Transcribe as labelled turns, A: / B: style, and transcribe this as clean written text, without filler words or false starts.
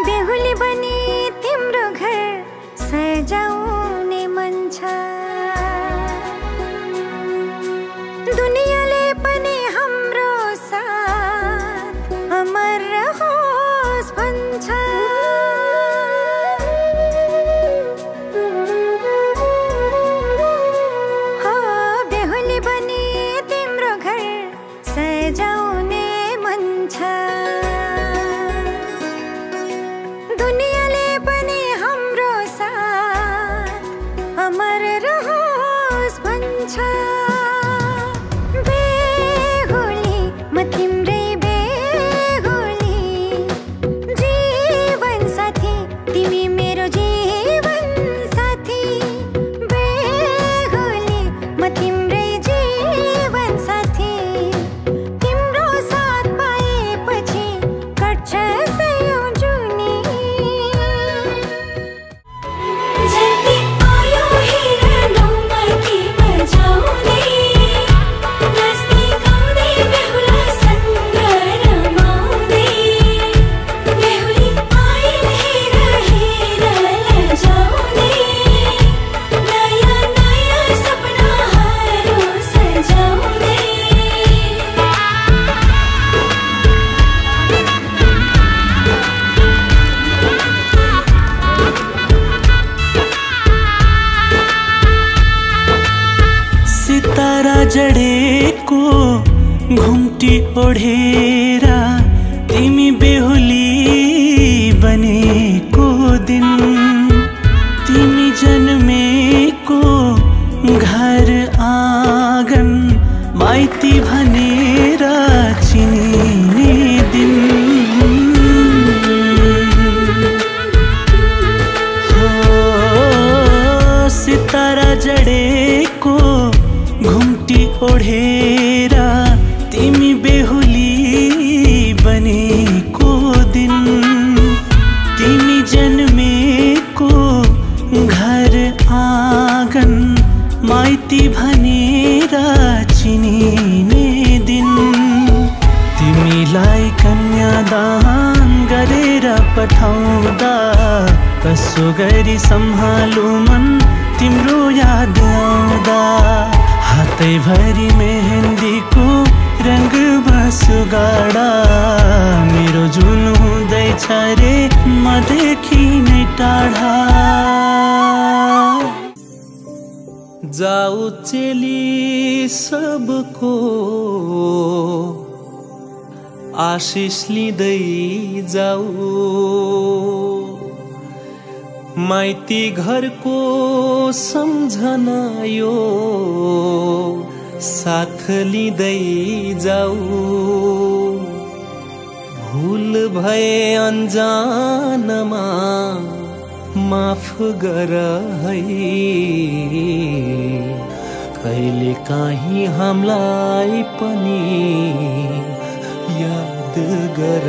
A: बेहुली बनी तिम्रो घर सजाउने मन छ, दुनियाँले पनि हाम्रो साथ अमर रहोस् भन्छ। हो बेहुली बनी तिम्रो घर सजाउने मन छ, दुनियाँले पनि हाम्रो साथ अमर रहोस् भन्छ। बेहुली म तिम्रै बेहुली, जीवन साथी तिमी मेरो जीवन साथी। बेहुली म तिम्रै जीवन साथी, तिम्रो साथ पाएपछि कट्छ सयौं जुनी।
B: जल्दी आयो हेरौँ माइती बजाउने, नाच्दै गाउँदै बेहुला सँग रमाउँदै। बेहुली आइन् हेर हेर लजाउँदै, नयाँ नयाँ सपनाहरू सजाउँदै।
C: सितारा जडेको घुम्टी ओढेर तिमी बेहुली बनेको दिन, तिमी जन्मेको घर आँगन माइती भनेर चिनिने दिन। हो सितारा जडेको घुम्टी ओढेर तिमी बेहुली बनेको दिन, तिमी जन्मेको घर आँगन माइती भनेर चिनिने दिन। तिमीलाई कन्यादान गरेर पठाउँदा कसो गरी सम्हालु मन तिम्रो याद आउँदा। हातैभरि मेहन्दीको रंग बसुगाडा, मेरो जुन हुँदैछ रे मदेखि नै टाढा। जाऊ चेली सबको आशिष लिँदै जाऊ, माइती घरको सम्झना यो साथ लिँदै जाऊ। भूल भए अनजानमा माफ गर है, कहिले काहीँ हामीलाई पनि याद गर।